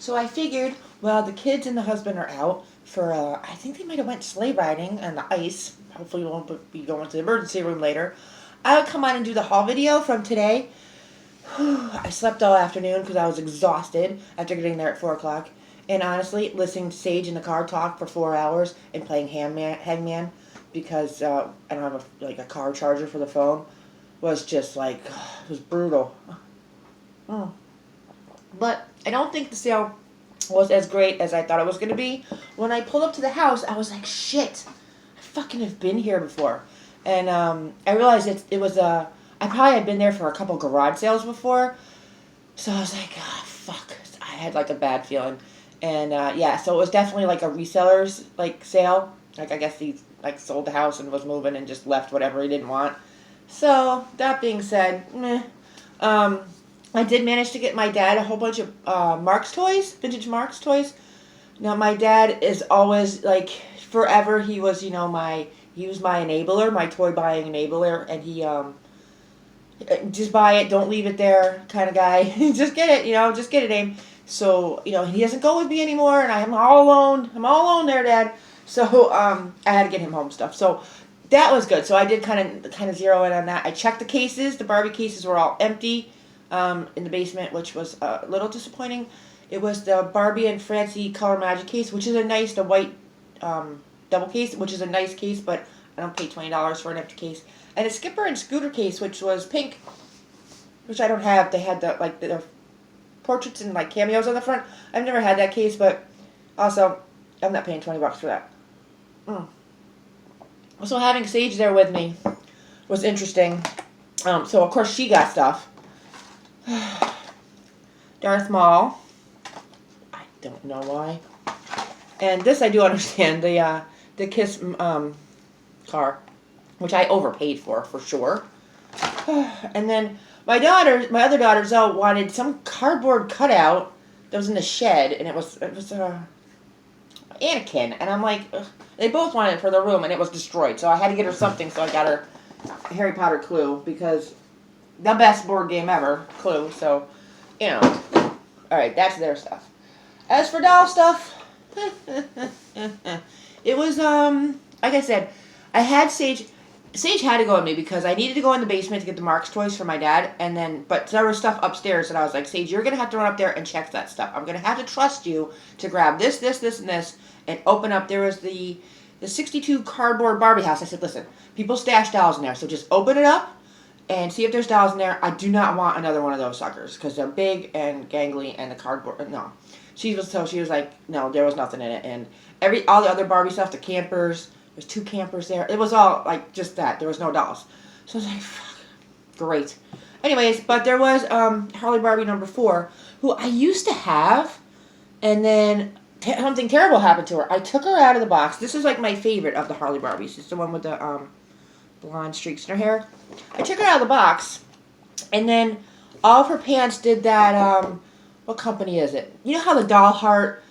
So I figured, well, the kids and the husband are out for, I think they might have went sleigh riding on the ice. Hopefully we won't be going to the emergency room later. I would come on and do the haul video from today. I slept all afternoon because I was exhausted after getting there at 4 o'clock. And honestly, listening to Sage in the car talk for 4 hours and playing Hangman because I don't have a car charger for the phone was just like, it was brutal. Mm. But I don't think the sale was as great as I thought it was going to be. When I pulled up to the house, I was like, shit, I fucking have been here before. And I realized it was I probably had been there for a couple garage sales before. So I was like, oh, fuck. I had like a bad feeling. And yeah, so it was definitely like a reseller's like sale. Like I guess he like sold the house and was moving and just left whatever he didn't want. So that being said, meh. I did manage to get my dad a whole bunch of Marx toys, vintage Marx toys. Now my dad is always like forever. He was he was my enabler, my toy buying enabler, and he just buy it, don't leave it there kind of guy. Just get it, just get it, Aim. So he doesn't go with me anymore, and I'm all alone. I'm all alone there, Dad. So I had to get him home stuff. So that was good. So I did kind of zero in on that. I checked the cases. The Barbie cases were all empty in the basement, which was a little disappointing. It was the Barbie and Francie Color Magic case, which is the white double case, which is a nice case, but I don't pay $20 for an empty case. And a Skipper and Scooter case, which was pink, which I don't have. They had the portraits and like cameos on the front. I've never had that case, but also I'm not paying $20 for that. So having Sage there with me was interesting. So of course she got stuff. Darth Maul. I don't know why. And this I do understand, the Kiss car, which I overpaid for sure. And then my other daughter Zoe wanted some cardboard cutout that was in the shed, and it was Anakin, and I'm like, ugh. They both wanted it for their room, and it was destroyed, so I had to get her something. So I got her Harry Potter Clue, because the best board game ever, Clue. So all right, that's their stuff. As for doll stuff, it was like I said, I had Sage had to go with me because I needed to go in the basement to get the Marx toys for my dad, but there was stuff upstairs that I was like, Sage, you're going to have to run up there and check that stuff. I'm going to have to trust you to grab this, and this, and open up. There was the 62 cardboard Barbie house. I said, listen, people stash dolls in there, so just open it up and see if there's dolls in there. I do not want another one of those suckers because they're big and gangly, and the cardboard, no. She was like, no, there was nothing in it. And all the other Barbie stuff, the campers, there's 2 campers there. It was all like just that. There was no dolls. So I was like, fuck, great. Anyways, but there was Harley Barbie number 4, who I used to have, and then something terrible happened to her. I took her out of the box. This is like my favorite of the Harley Barbies. It's the one with the blonde streaks in her hair. I took her out of the box, and then all of her pants did that, what company is it? You know how the doll heart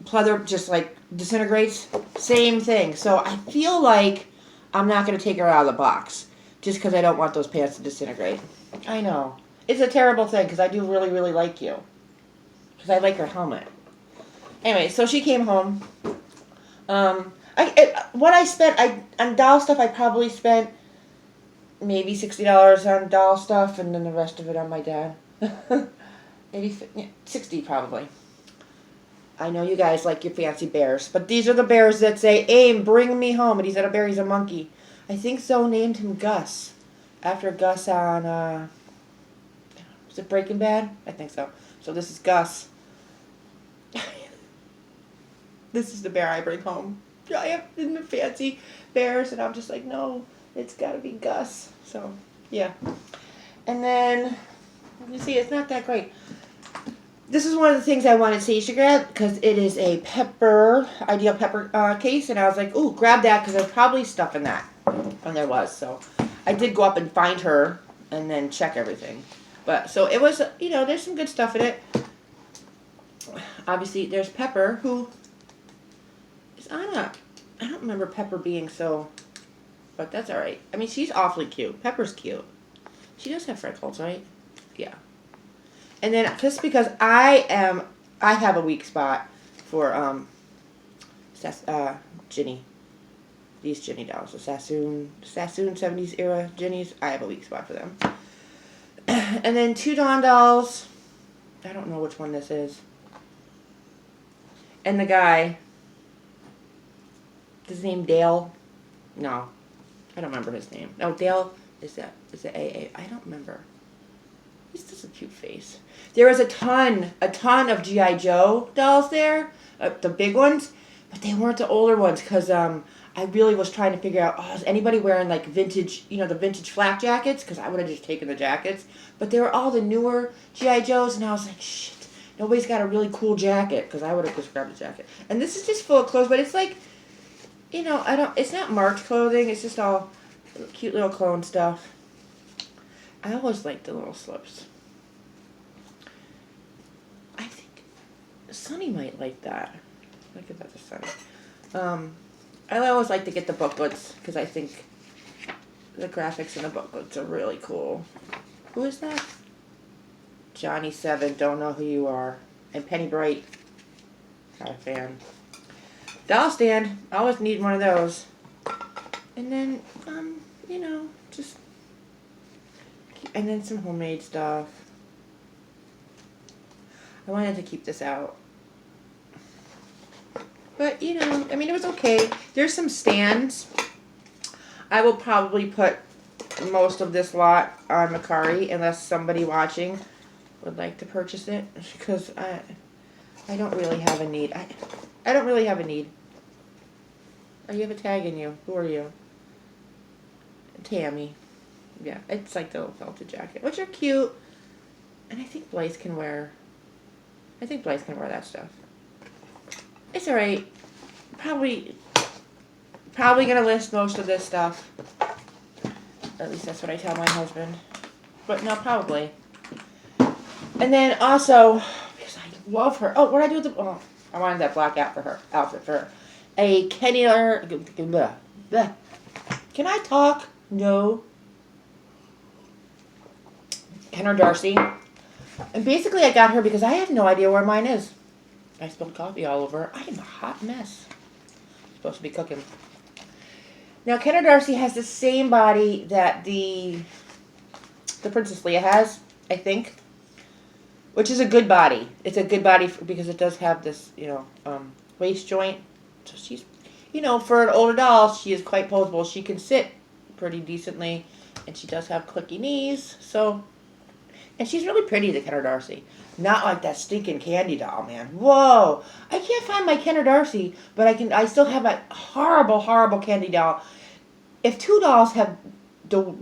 pleather just like disintegrates? Same thing. So I feel like I'm not going to take her out of the box just because I don't want those pants to disintegrate. I know. It's a terrible thing because I do really, really like you. Because I like her helmet. Anyway, so she came home. What I spent on doll stuff, I probably spent maybe $60 on doll stuff, and then the rest of it on my dad. Maybe 60 probably. I know you guys like your fancy bears, but these are the bears that say, Aim, bring me home. And he's not a bear, he's a monkey. I think Zoe named him Gus. After Gus on, was it Breaking Bad? I think so. So this is Gus. This is the bear I bring home. I have the fancy bears, and I'm just like, no, it's got to be Gus. So, yeah. And then, you see, it's not that great. This is one of the things I wanted Sage to grab because it is a ideal pepper case, and I was like, ooh, grab that because there's probably stuff in that. And there was, so I did go up and find her and then check everything. But, so it was, there's some good stuff in it. Obviously, there's Pepper, who is I don't remember Pepper being so, but that's alright. I mean, she's awfully cute. Pepper's cute. She does have freckles, right? Yeah. And then, just because I am I have a weak spot for Ginny. These Ginny dolls, the Sassoon 70s era Ginnies. I have a weak spot for them. And then 2 Dawn dolls. I don't know which one this is. And the guy. Is his name Dale? No. I don't remember his name. No, Dale is it AA? I don't remember. He's just a cute face. There was a ton of G.I. Joe dolls there. The big ones. But they weren't the older ones because I really was trying to figure out, is anybody wearing like vintage, the vintage flak jackets? Because I would have just taken the jackets. But they were all the newer G.I. Joes, and I was like, shit, nobody's got a really cool jacket, because I would have just grabbed a jacket. And this is just full of clothes, but it's like, it's not marked clothing, it's just all cute little clone stuff. I always like the little slips. I think Sunny might like that. Look at that, the Sunny. I always like to get the booklets because I think the graphics in the booklets are really cool. Who is that? Johnny 7, don't know who you are. And Penny Bright, not a fan. Doll stand, I always need one of those. And then, just, and then some homemade stuff. I wanted to keep this out. But, it was okay. There's some stands. I will probably put most of this lot on Mercari unless somebody watching would like to purchase it. Because I don't really have a need. I don't really have a need. Oh, you have a tag in you. Who are you? Tammy. Yeah, it's like the little felted jacket, which are cute. And I think Blythe can wear that stuff. It's alright. Probably gonna list most of this stuff. At least that's what I tell my husband. But no, probably. And then also, because I love her. Oh, what did I do with the? Oh, I wanted that black outfit for her. A Kenny. Can I talk? No. Kenner Darcy. And basically, I got her because I have no idea where mine is. I spilled coffee all over. I am a hot mess. Supposed to be cooking. Now, Kenner Darcy has the same body that the Princess Leia has, I think. Which is a good body. It's a good body because it does have this, waist joint. So she's, for an older doll, she is quite posable. She can sit pretty decently. And she does have clicky knees. So, and she's really pretty, the Kenner Darcy. Not like that stinking candy doll, man. Whoa. I can't find my Kenner Darcy, but I still have a horrible, horrible candy doll. If 2 dolls have the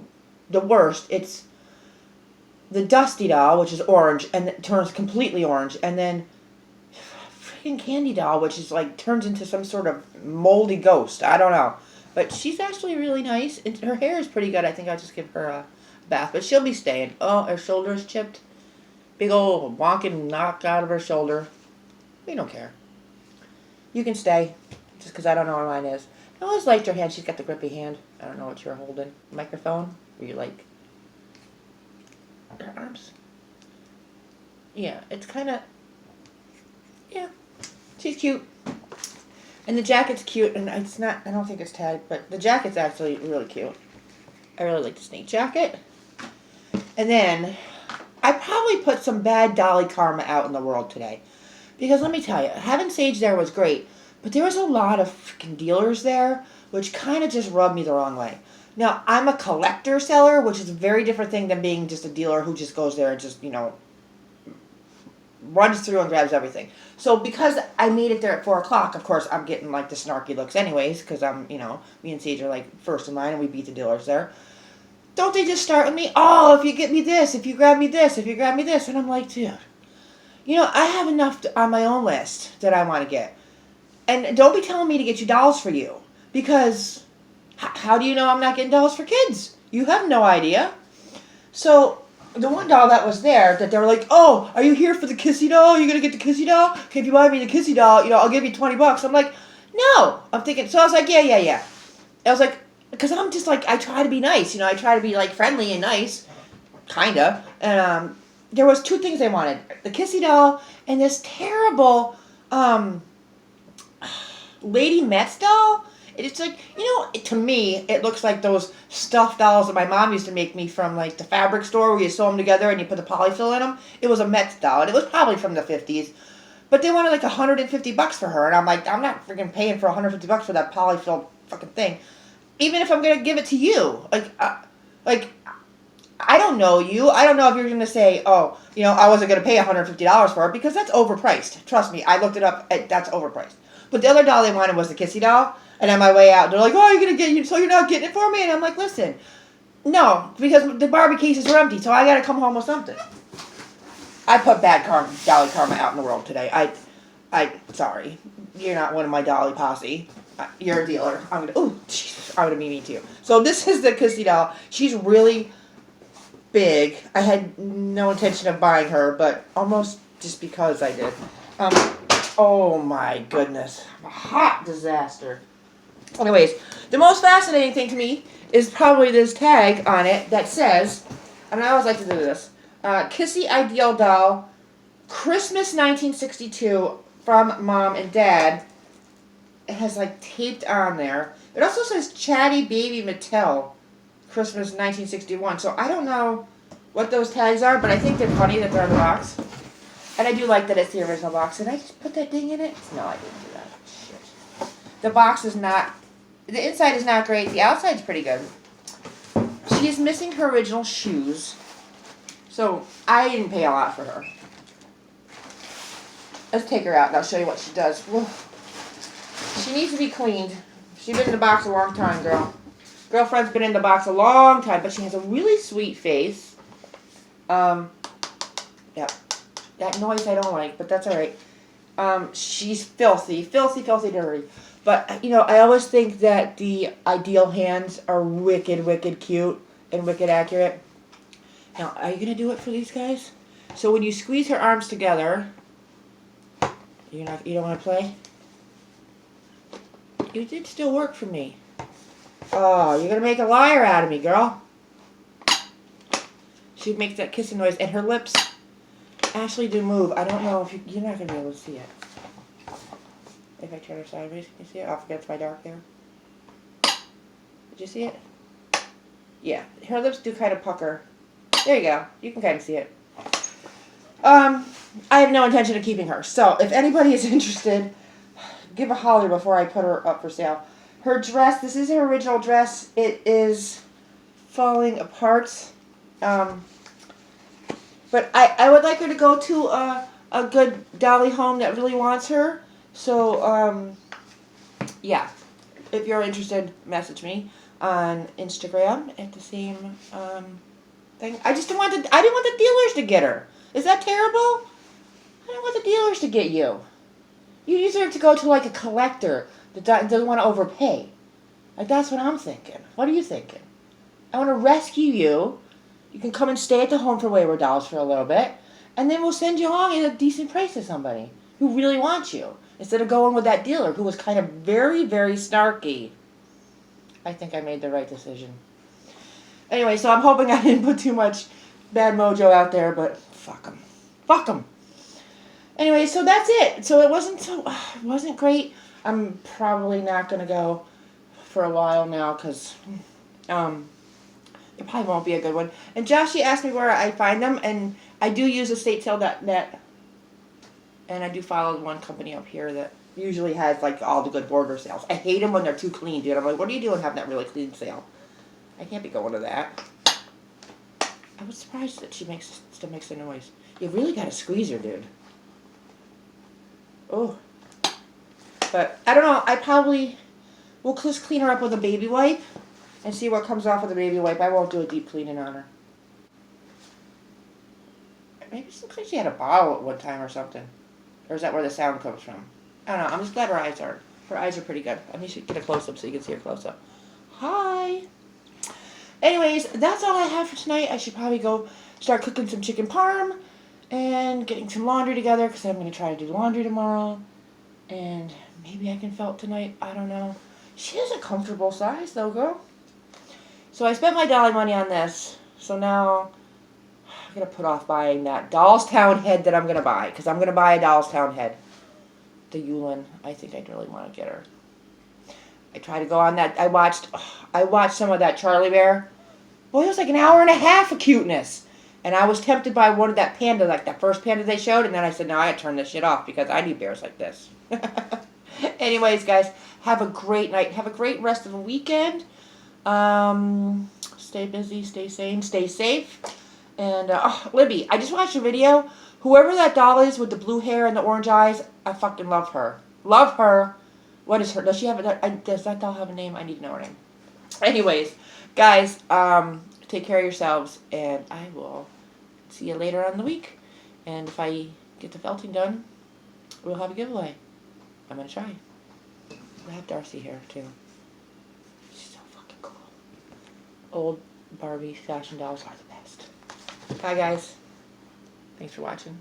worst, it's the Dusty doll, which is orange, and it turns completely orange, and then freaking candy doll, which is like, turns into some sort of moldy ghost. I don't know. But she's actually really nice, and her hair is pretty good. I think I'll just give her a bath, but she'll be staying. Oh, her shoulder is chipped. Big old wonking knock out of her shoulder. We don't care. You can stay, just because I don't know where mine is. I always liked her hand. She's got the grippy hand. I don't know what you're holding. Microphone? Or you like her arms? Yeah, it's kind of, yeah. She's cute. And the jacket's cute, and it's not, I don't think it's tagged, but the jacket's actually really cute. I really like the snake jacket. And then I probably put some bad Dolly karma out in the world today. Because let me tell you, having Sage there was great, but there was a lot of freaking dealers there, which kind of just rubbed me the wrong way. Now, I'm a collector seller, which is a very different thing than being just a dealer who just goes there and just, runs through and grabs everything. So because I made it there at 4 o'clock, of course, I'm getting like the snarky looks anyways, because I'm, me and Sage are like first in line and we beat the dealers there. Don't they just start with me? Oh, if you get me this, if you grab me this, if you grab me this. And I'm like, dude, I have enough on my own list that I want to get. And don't be telling me to get you dolls for you. Because how do you know I'm not getting dolls for kids? You have no idea. So the one doll that was there, that they were like, oh, are you here for the kissy doll? You're going to get the kissy doll? Okay, if you buy me the kissy doll, I'll give you $20. I'm like, no. I'm thinking, so I was like, yeah. I was like, because I'm just like, I try to be nice, I try to be like friendly and nice, kinda, and there was two things I wanted. The Kissy doll and this terrible Lady Metz doll. It's like, to me, it looks like those stuffed dolls that my mom used to make me from, like, the fabric store where you sew them together and you put the polyfill in them. It was a Metz doll, and it was probably from the 50s. But they wanted, like, $150 for her, and I'm like, I'm not freaking paying for $150 for that polyfill fucking thing. Even if I'm going to give it to you. Like, I don't know you. I don't know if you're going to say, oh, I wasn't going to pay $150 for it, because that's overpriced. Trust me, I looked it up. That's overpriced. But the other doll they wanted was the Kissy doll. And on my way out, they're like, oh, so you're not getting it for me? And I'm like, listen, no, because the Barbie cases are empty, so I got to come home with something. I put bad Dolly karma out in the world today. Sorry. You're not one of my Dolly posse. You're a dealer. I'm going to be mean to you. So this is the Kissy doll. She's really big. I had no intention of buying her, but almost just because I did. Oh my goodness. A hot disaster. Anyways, the most fascinating thing to me is probably this tag on it that says, and I always like to do this, Kissy Ideal Doll, Christmas 1962 from Mom and Dad. It has like taped on there. It also says Chatty Baby Mattel, Christmas 1961. So I don't know what those tags are, but I think they're funny that they're on the box. And I do like that it's the original box. Did I just put that thing in it? No, I didn't do that. Shit. The box is not... The inside is not great. The outside's pretty good. She is missing her original shoes. So, I didn't pay a lot for her. Let's take her out and I'll show you what she does. Whoa. She needs to be cleaned. She's been in the box a long time, girl. Girlfriend's been in the box a long time, but she has a really sweet face. Yeah. That noise I don't like, but that's alright. She's filthy, dirty. But, I always think that the Ideal hands are wicked, wicked cute and wicked accurate. Now, are you going to do it for these guys? So when you squeeze her arms together, you don't want to play? You did still work for me. Oh, you're going to make a liar out of me, girl. She makes that kissing noise, and her lips actually do move. I don't know if you're not going to be able to see it. If I turn her sideways, can you see it? Oh, forget it's my dark there. Did you see it? Yeah, her lips do kind of pucker. There you go. You can kind of see it. I have no intention of keeping her. So, if anybody is interested, give a holler before I put her up for sale. Her dress, this is her original dress. It is falling apart. But I would like her to go to a good Dolly home that really wants her. So, yeah. If you're interested, message me on Instagram at the same thing. I didn't want the dealers to get her. Is that terrible? I didn't want the dealers to get you. You deserve to go to like a collector that doesn't want to overpay. Like, that's what I'm thinking. What are you thinking? I want to rescue you. You can come and stay at the home for Wayward Dolls for a little bit, and then we'll send you along at a decent price to somebody who really wants you, instead of going with that dealer who was kind of very, very snarky. I think I made the right decision. Anyway, so I'm hoping I didn't put too much bad mojo out there, but fuck them. Fuck them. Anyway, so that's it. So it wasn't great. I'm probably not going to go for a while now, because it probably won't be a good one. And Joshy asked me where I find them, and I do use estatesale.net, and I do follow one company up here that usually has like all the good border sales. I hate them when they're too clean, dude. I'm like, what are you doing having that really clean sale? I can't be going to that. I was surprised that she still makes the noise. You really got to squeeze her, dude. Oh. But, I don't know, I probably will just clean her up with a baby wipe and see what comes off with a baby wipe. I won't do a deep cleaning on her. Maybe it looks like she had a bottle at one time or something. Or is that where the sound comes from? I don't know, I'm just glad her eyes are pretty good. I need to get a close-up so you can see her close-up. Hi! Anyways, that's all I have for tonight. I should probably go start cooking some chicken parm and getting some laundry together, because I'm going to try to do laundry tomorrow. And maybe I can felt tonight. I don't know. She is a comfortable size, though, girl. So I spent my Dolly money on this. So now I'm going to put off buying that Dollstown head that I'm going to buy. Because I'm going to buy a Dollstown head. The Yulin. I think I'd really want to get her. I tried to go on that. I watched some of that Charlie Bear. Boy, it was like an hour and a half of cuteness. And I was tempted by one of that panda, like that first panda they showed. And then I said, no, I gotta turn this shit off because I need bears like this. Anyways, guys, have a great night. Have a great rest of the weekend. Stay busy, stay sane, stay safe. And, Libby, I just watched a video. Whoever that doll is with the blue hair and the orange eyes, I fucking love her. Love her. What is her? Does she have does that doll have a name? I need to know her name. Anyways, guys, take care of yourselves, and I will see you later on in the week. And if I get the felting done, we'll have a giveaway. I'm going to try. I have Darcy here, too. She's so fucking cool. Old Barbie fashion dolls are the best. Bye, guys. Thanks for watching.